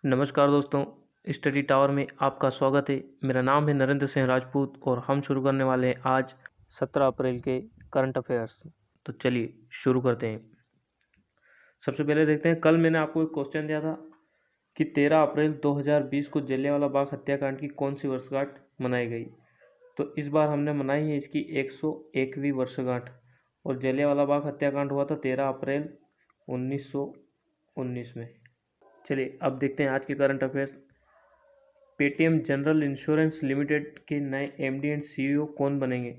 नमस्कार दोस्तों, study tower में आपका स्वागत है। मेरा नाम है नरेंद्र सिंह राजपूत और हम शुरू करने वाले हैं आज 17 अप्रैल के करंट अफेयर्स। तो चलिए शुरू करते हैं। सबसे पहले देखते हैं, कल मैंने आपको एक क्वेश्चन दिया था कि 13 अप्रैल 2020 को जलियांवाला बाग हत्याकांड की कौन सी वर्षगांठ मनाई गई। तो इस बार हमने मनाई है इसकी 101वीं वर्षगांठ और जलियांवाला बाग हत्याकांड हुआ था 13 अप्रैल 1919 में। चलिए अब देखते हैं आज के current affairs. Paytm general insurance limited के नए एमडी एंड सीईओ कौन बनेंगे।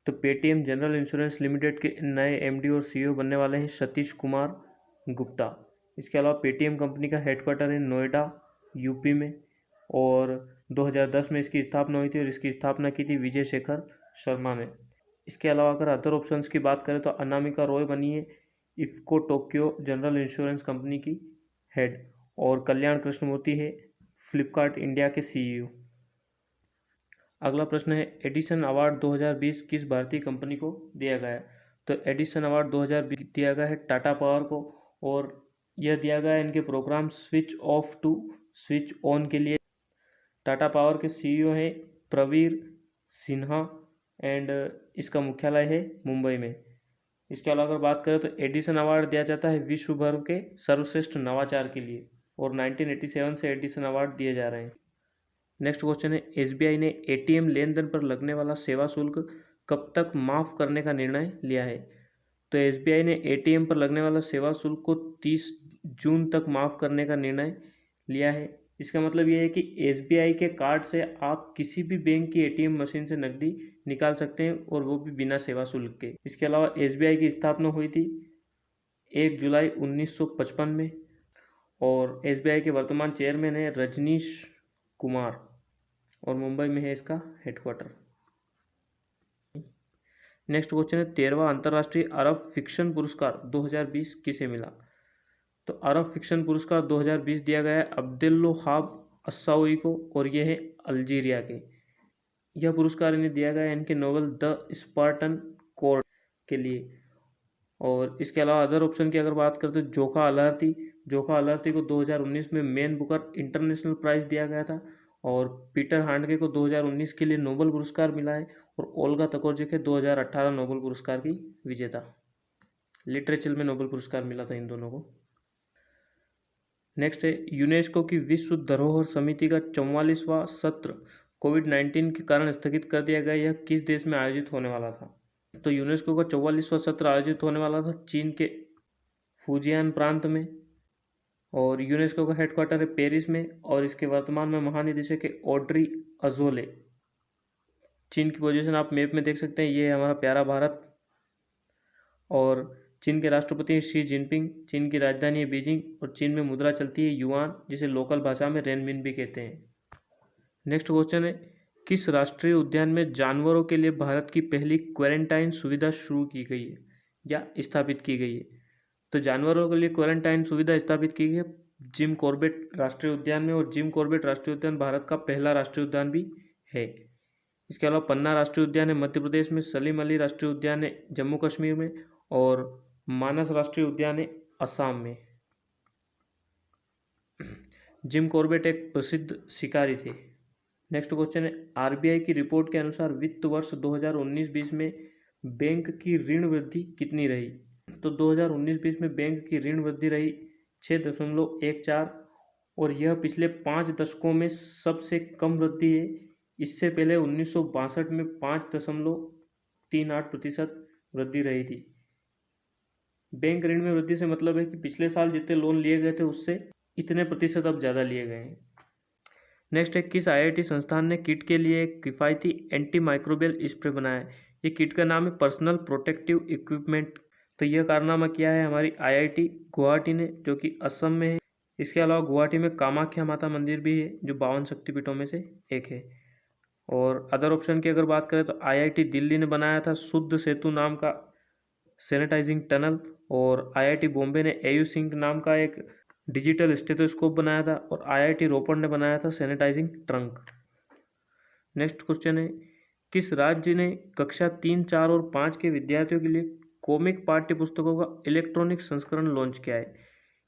तो पेटीएम जनरल इंश्योरेंस लिमिटेड के नए एमडी और सीईओ बनने वाले हैं सतीश कुमार गुप्ता। इसके अलावा पेटीएम कंपनी का हेडक्वार्टर है नोएडा यूपी में और 2010 में इसकी स्थापना हुई थी और इसकी स्थापना की थी विजय शेखर शर्मा ने। इसके अलावा अगर अदर ऑप्शंस की बात करें तो अनामिका रॉय बनी है IFFCO Tokyo general insurance company की हेड और कल्याण कृष्णमूर्ति है फ्लिपकार्ट इंडिया के सीईओ। अगला प्रश्न है, एडिसन अवार्ड 2020 किस भारतीय कंपनी को दिया गया है। तो एडिसन अवार्ड 2020 दिया गया है टाटा पावर को और यह दिया गया है इनके program switch off to switch on के लिए। टाटा पावर के सीईओ हैं प्रवीर सिन्हा एंड इसका मुख्यालय है मुंबई में। इसके अलावा अगर बात करें तो एडिसन अवार्ड दिया जाता है विश्व भर के सर्वश्रेष्ठ नवाचार के लिए और 1987 से एडिसन अवार्ड दिए जा रहे हैं। नेक्स्ट क्वेश्चन है, एसबीआई ने एटीएम लेन देन पर लगने वाला सेवा शुल्क कब तक माफ़ करने का निर्णय लिया है। तो एसबीआई ने एटीएम पर लगने वाला सेवा शुल्क को 30 जून तक माफ़ करने का निर्णय लिया है। इसका मतलब ये है कि एसबीआई के कार्ड से आप किसी भी बैंक की एटीएम मशीन से नकदी निकाल सकते हैं और वो भी बिना सेवा शुल्क के। इसके अलावा एसबीआई की स्थापना हुई थी 1 जुलाई 1955 में और एसबीआई के वर्तमान चेयरमैन है रजनीश कुमार और मुंबई में है इसका हेडक्वार्टर। नेक्स्ट क्वेश्चन है, 13वां अंतर्राष्ट्रीय अरब फिक्शन पुरस्कार 2020 किसे मिला। तो अरब फिक्शन पुरस्कार 2020 दिया गया है अब्दुल्वहाब अस्सावी को और ये है अल्जीरिया के। यह पुरस्कार इन्हें दिया गया है इनके नोवेल द स्पार्टन कोड के लिए। और इसके अलावा अदर ऑप्शन की अगर बात करें तो जोखा अलर्ती को 2019 में मैन बुकर इंटरनेशनल प्राइज दिया गया था और पीटर हांडके को 2019 के लिए नोबेल पुरस्कार मिला है और ओल्गा तकोरजेक है 2018 नोबेल पुरस्कार की विजेता। लिटरेचर में नोबेल पुरस्कार मिला था इन दोनों को। नेक्स्ट है, यूनेस्को की विश्व धरोहर समिति का 44वां सत्र कोविड-19 के कारण स्थगित कर दिया गया। यह किस देश में आयोजित होने वाला था। तो यूनेस्को का 44वां सत्र आयोजित होने वाला था चीन के फुजियान प्रांत में और यूनेस्को का हेडक्वार्टर है पेरिस में और इसके वर्तमान में महानिदेशक है ऑड्री अजोले। चीन की पोजीशन आप मैप में देख सकते हैं, ये है हमारा प्यारा भारत और चीन के राष्ट्रपति शी जिनपिंग। चीन की राजधानी है बीजिंग और चीन में मुद्रा चलती है युआन जिसे लोकल भाषा में रेनमिन भी कहते हैं। नेक्स्ट क्वेश्चन है, किस राष्ट्रीय उद्यान में जानवरों के लिए भारत की पहली क्वारंटाइन सुविधा शुरू की गई है या स्थापित की गई है। तो जानवरों के लिए क्वारंटाइन सुविधा स्थापित की गई है जिम कॉर्बेट राष्ट्रीय उद्यान में और जिम कॉर्बेट राष्ट्रीय उद्यान भारत का पहला राष्ट्रीय उद्यान भी है। इसके अलावा पन्ना राष्ट्रीय उद्यान है मध्य प्रदेश में, सलीम अली राष्ट्रीय उद्यान है जम्मू कश्मीर में और मानस राष्ट्रीय उद्यान है असम में। जिम कॉर्बेट एक प्रसिद्ध शिकारी थे। नेक्स्ट क्वेश्चन है, आरबीआई की रिपोर्ट के अनुसार वित्त वर्ष 2019-20 में बैंक की ऋण वृद्धि कितनी रही। तो 2019-20 में बैंक की ऋण वृद्धि रही 6.14 और यह पिछले 5 दशकों में सबसे कम वृद्धि है। इससे पहले 1962 में 5.38% वृद्धि रही थी। बैंक ऋण में वृद्धि से मतलब है कि पिछले साल जितने लोन लिए गए थे उससे इतने प्रतिशत अब ज़्यादा लिए गए हैं। नेक्स्ट है, किस आईआईटी संस्थान ने किट के लिए एक किफ़ायती एंटी माइक्रोबियल स्प्रे बनाया है। ये किट का नाम है पर्सनल प्रोटेक्टिव इक्विपमेंट। तो यह कारनामा किया है हमारी आईआईटी गुवाहाटी ने जो कि असम में है। इसके अलावा गुवाहाटी में कामाख्या माता मंदिर भी है जो 52 शक्तिपीठों में से एक है। और अदर ऑप्शन की अगर बात करें तो आईआईटी दिल्ली ने बनाया था शुद्ध सेतु नाम का सैनिटाइजिंग टनल और आईआईटी बॉम्बे ने एयू सिंक नाम का एक डिजिटल स्टेथोस्कोप बनाया था और आईआईटी रोपड़ ने बनाया था सैनिटाइजिंग ट्रंक। नेक्स्ट क्वेश्चन है, किस राज्य ने कक्षा 3, 4 और 5 के विद्यार्थियों के लिए कॉमिक पाठ्य पुस्तकों का इलेक्ट्रॉनिक संस्करण लॉन्च किया है।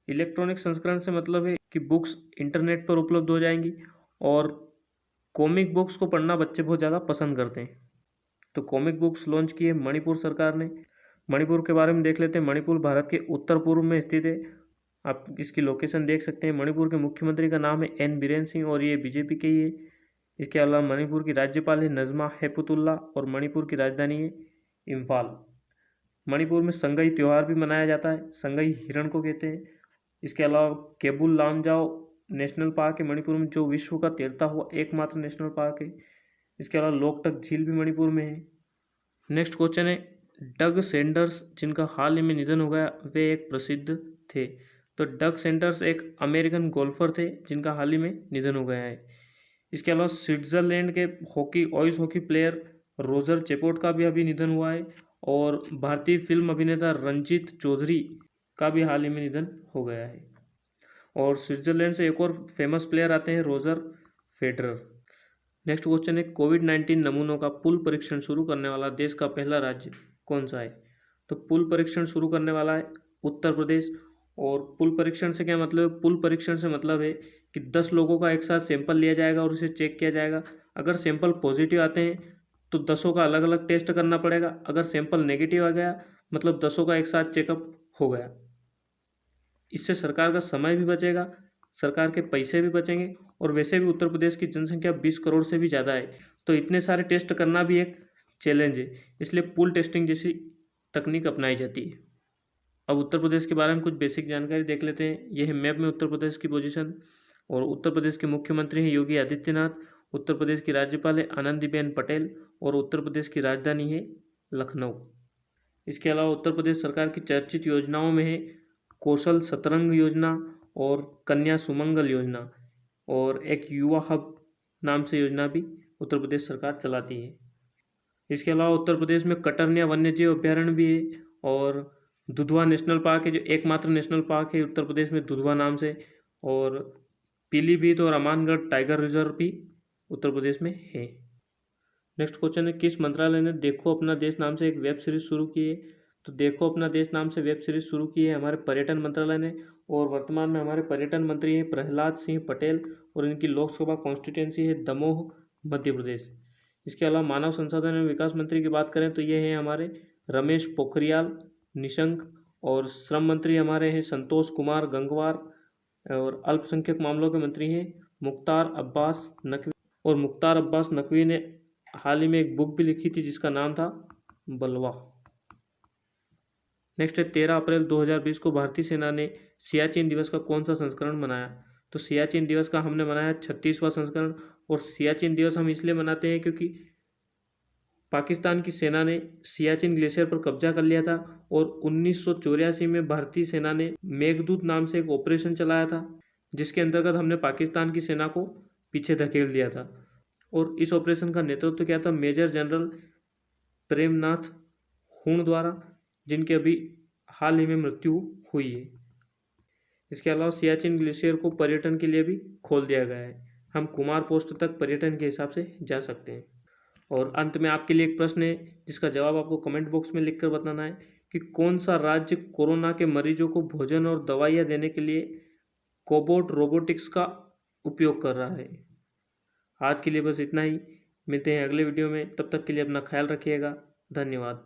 इलेक्ट्रॉनिक संस्करण से मतलब है कि बुक्स इंटरनेट पर उपलब्ध हो जाएंगी और कॉमिक बुक्स को पढ़ना बच्चे बहुत ज़्यादा पसंद करते हैं। तो कॉमिक बुक्स लॉन्च की है मणिपुर सरकार ने। मणिपुर के बारे में देख लेते हैं। मणिपुर भारत के उत्तर पूर्व में स्थित है। आप इसकी लोकेशन देख सकते हैं। मणिपुर के मुख्यमंत्री का नाम है एन बीरेन सिंह और ये बीजेपी के ही है। इसके अलावा मणिपुर की राज्यपाल है नजमा हेपतुल्ला और मणिपुर की राजधानी है इम्फाल। मणिपुर में संगई त्यौहार भी मनाया जाता है। संगई हिरण को कहते हैं। इसके अलावा केबुल लामजाओ नेशनल पार्क है मणिपुर में, जो विश्व का तैरता हुआ एकमात्र नेशनल पार्क है। इसके अलावा लोकटक झील भी मणिपुर में है। नेक्स्ट क्वेश्चन है, डग सैंडर्स जिनका हाल ही में निधन हो गया वे एक प्रसिद्ध थे। तो डग सैंडर्स एक अमेरिकन गोल्फर थे जिनका हाल ही में निधन हो गया है। इसके अलावा स्विट्जरलैंड के आइस हॉकी प्लेयर रोजर चेपोट का भी अभी निधन हुआ है और भारतीय फिल्म अभिनेता रंजीत चौधरी का भी हाल ही में निधन हो गया है। और स्विट्जरलैंड से एक और फेमस प्लेयर आते हैं रोजर फेडरर। नेक्स्ट क्वेश्चन है, कोविड-19 नमूनों का पुल परीक्षण शुरू करने वाला देश का पहला राज्य कौन सा है। तो पुल परीक्षण शुरू करने वाला है उत्तर प्रदेश। और पुल परीक्षण से क्या मतलब है, पुल परीक्षण से मतलब है कि 10 लोगों का एक साथ सैंपल लिया जाएगा और उसे चेक किया जाएगा। अगर सैंपल पॉजिटिव आते हैं तो 10 का अलग अलग टेस्ट करना पड़ेगा। अगर सैंपल नेगेटिव आ गया मतलब 10 का एक साथ चेकअप हो गया। इससे सरकार का समय भी बचेगा, सरकार के पैसे भी बचेंगे और वैसे भी उत्तर प्रदेश की जनसंख्या 20 करोड़ से भी ज़्यादा है, तो इतने सारे टेस्ट करना भी एक चैलेंज है। इसलिए पूल टेस्टिंग जैसी तकनीक अपनाई जाती है। अब उत्तर प्रदेश के बारे में कुछ बेसिक जानकारी देख लेते हैं। यह है मैप में उत्तर प्रदेश की पोजीशन। और उत्तर प्रदेश के मुख्यमंत्री हैं योगी आदित्यनाथ। उत्तर प्रदेश की राज्यपाल है आनंदीबेन पटेल और उत्तर प्रदेश की राजधानी है लखनऊ। इसके अलावा उत्तर प्रदेश सरकार की चर्चित योजनाओं में है कौशल सतरंग योजना और कन्या सुमंगल योजना और एक युवा हब नाम से योजना भी उत्तर प्रदेश सरकार चलाती है। इसके अलावा उत्तर प्रदेश में कटरनिया वन्यजीव अभ्यारण्य भी है और दुधवा नेशनल पार्क है जो एकमात्र नेशनल पार्क है उत्तर प्रदेश में दुधवा नाम से। और पीलीभीत और अमानगढ़ टाइगर रिजर्व भी उत्तर प्रदेश में है। नेक्स्ट क्वेश्चन है, किस मंत्रालय ने देखो अपना देश नाम से एक वेब सीरीज शुरू की है। तो देखो अपना देश नाम से वेब सीरीज शुरू की है हमारे पर्यटन मंत्रालय ने। और वर्तमान में हमारे पर्यटन मंत्री हैं प्रहलाद सिंह पटेल और इनकी लोकसभा कॉन्स्टिट्यूंसी है दमोह मध्य प्रदेश। इसके अलावा मानव संसाधन एवं विकास मंत्री की बात करें तो ये हैं हमारे रमेश पोखरियाल निशंक। और श्रम मंत्री हमारे हैं संतोष कुमार गंगवार। और अल्पसंख्यक मामलों के मंत्री हैं मुख्तार अब्बास नकवी। और मुख्तार अब्बास नकवी ने हाल ही में एक बुक भी लिखी थी जिसका नाम था बलवा। नेक्स्ट है, 13 अप्रैल 2020 को भारतीय सेना ने सियाचिन दिवस का कौन सा संस्करण मनाया। तो सियाचिन दिवस का हमने मनाया 36वां संस्करण। और सियाचिन दिवस हम इसलिए मनाते हैं क्योंकि पाकिस्तान की सेना ने सियाचिन ग्लेशियर पर कब्जा कर लिया था और 1984 में भारतीय सेना ने मेघदूत नाम से एक ऑपरेशन चलाया था जिसके अंतर्गत हमने पाकिस्तान की सेना को पीछे धकेल दिया था। और इस ऑपरेशन का नेतृत्व किया था मेजर जनरल प्रेमनाथ खून द्वारा, जिनके अभी हाल ही में मृत्यु हुई है। इसके अलावा सियाचिन ग्लेशियर को पर्यटन के लिए भी खोल दिया गया है। हम कुमार पोस्ट तक पर्यटन के हिसाब से जा सकते हैं। और अंत में आपके लिए एक प्रश्न है जिसका जवाब आपको कमेंट बॉक्स में लिखकर बताना है कि कौन सा राज्य कोरोना के मरीजों को भोजन और दवाइयाँ देने के लिए कोबोट रोबोटिक्स का उपयोग कर रहा है। आज के लिए बस इतना ही। मिलते हैं अगले वीडियो में, तब तक के लिए अपना ख्याल रखिएगा। धन्यवाद।